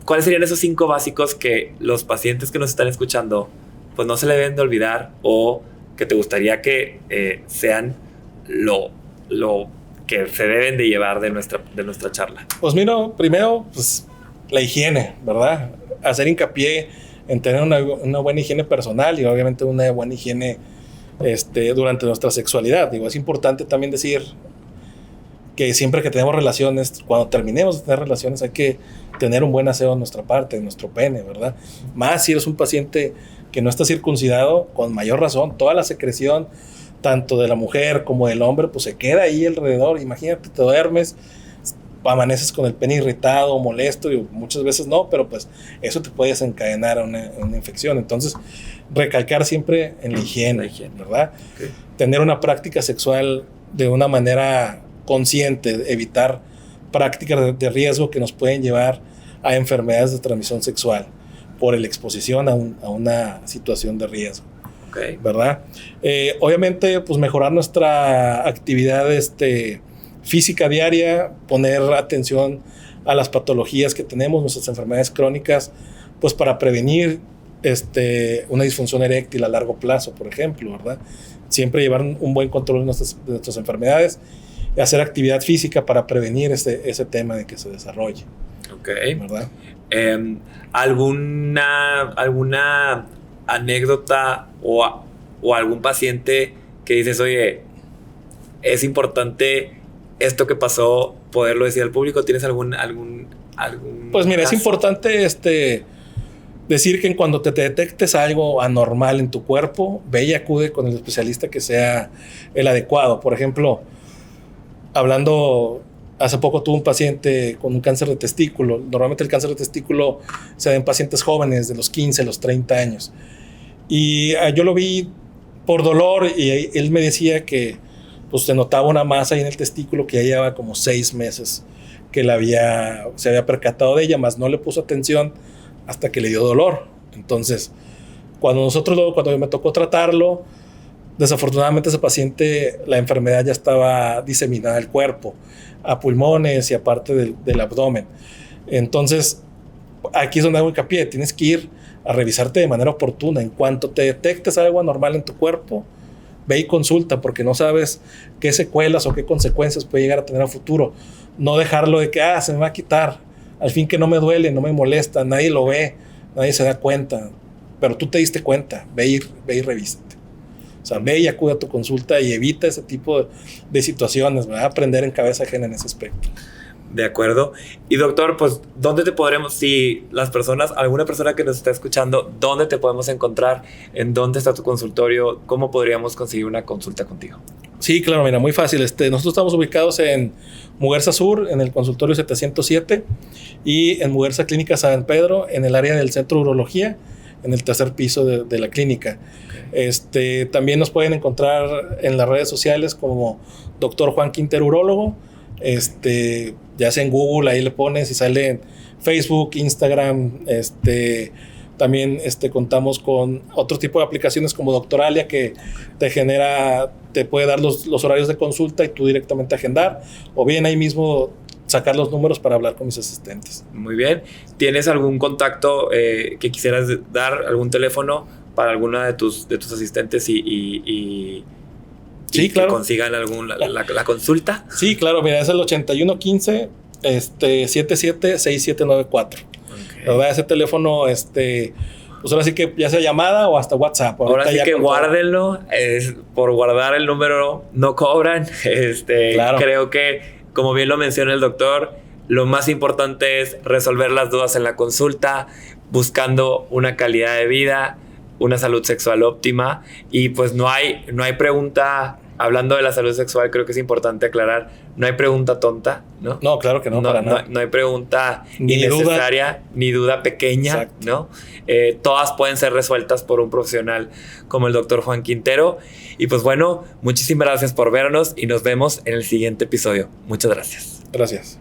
¿Cuáles serían esos 5 básicos que los pacientes que nos están escuchando pues no se le deben de olvidar, o que te gustaría que sean lo que se deben de llevar de nuestra charla? Pues mira, primero, pues la higiene, ¿verdad? Hacer hincapié en tener una buena higiene personal y obviamente una buena higiene durante nuestra sexualidad. Digo, es importante también decir que siempre que tenemos relaciones, cuando terminemos de tener relaciones, hay que tener un buen aseo en nuestra parte, en nuestro pene, ¿verdad? Más si eres un paciente que no está circuncidado, con mayor razón, toda la secreción, tanto de la mujer como del hombre, pues se queda ahí alrededor. Imagínate, te duermes, amaneces con el pene irritado, molesto, y muchas veces no, pero pues eso te puede desencadenar una infección. Entonces, recalcar siempre en la higiene, ¿verdad? Okay. Tener una práctica sexual de una manera consciente, evitar prácticas de riesgo que nos pueden llevar a enfermedades de transmisión sexual por la exposición a una situación de riesgo. Okay. ¿Verdad? Obviamente, pues mejorar nuestra actividad física diaria, poner atención a las patologías que tenemos, nuestras enfermedades crónicas, pues para prevenir una disfunción eréctil a largo plazo, por ejemplo, ¿verdad? Siempre llevar un buen control de nuestras enfermedades y hacer actividad física para prevenir ese tema de que se desarrolle. Ok. ¿Verdad? ¿Alguna anécdota o o algún paciente que dices, oye, es importante esto que pasó, poderlo decir al público? ¿Tienes algún Pues mira, caso? es importante decir que cuando te detectes algo anormal en tu cuerpo, ve y acude con el especialista que sea el adecuado. Por ejemplo, hablando, hace poco tuve un paciente con un cáncer de testículo. Normalmente el cáncer de testículo se da en pacientes jóvenes de los 15 a los 30 años. Y yo lo vi por dolor y él me decía que pues se notaba una masa ahí en el testículo que ya llevaba como 6 meses que se había percatado de ella, más no le puso atención hasta que le dio dolor. Entonces, cuando me tocó tratarlo, desafortunadamente ese paciente, la enfermedad ya estaba diseminada al cuerpo, a pulmones y a parte del abdomen. Entonces, aquí es donde hago hincapié, tienes que ir a revisarte de manera oportuna. En cuanto te detectes algo anormal en tu cuerpo, ve y consulta, porque no sabes qué secuelas o qué consecuencias puede llegar a tener a futuro. No dejarlo de que, se me va a quitar, al fin que no me duele, no me molesta, nadie lo ve, nadie se da cuenta, pero tú te diste cuenta, ve y revísate. O sea, ve y acude a tu consulta y evita ese tipo de situaciones, ¿verdad? Aprender en cabeza ajena en ese aspecto. De acuerdo. Y doctor, pues, ¿dónde te podremos, si alguna persona que nos está escuchando, dónde te podemos encontrar? ¿En dónde está tu consultorio? ¿Cómo podríamos conseguir una consulta contigo? Sí, claro, mira, muy fácil. Nosotros estamos ubicados en Muguerza Sur, en el consultorio 707, y en Muguerza Clínica San Pedro, en el área del centro de urología, en el tercer piso de la clínica. Okay. También nos pueden encontrar en las redes sociales como Dr. Juan Quintero Urólogo. Ya sea en Google, ahí le pones y sale en Facebook, Instagram. También contamos con otro tipo de aplicaciones como Doctoralia, que te puede dar los horarios de consulta y tú directamente agendar, o bien ahí mismo sacar los números para hablar con mis asistentes. Muy bien. ¿Tienes algún contacto que quisieras dar, algún teléfono para alguna de tus asistentes y sí, claro, que consigan la consulta? Sí, claro, mira, es el 8115 776794. Okay. ¿Verdad? Ese teléfono, pues ahora sí que ya sea llamada o hasta WhatsApp. Ahora sí que guárdenlo, por guardar el número no cobran. Claro. Creo que, como bien lo menciona el doctor, lo más importante es resolver las dudas en la consulta, buscando una calidad de vida, una salud sexual óptima, y pues no hay pregunta. Hablando de la salud sexual, creo que es importante aclarar, no hay pregunta tonta, ¿no? No, claro que no, para nada. No hay pregunta innecesaria, ni duda pequeña, exacto, ¿no? Todas pueden ser resueltas por un profesional como el doctor Juan Quintero. Y pues bueno, muchísimas gracias por vernos y nos vemos en el siguiente episodio. Muchas gracias. Gracias.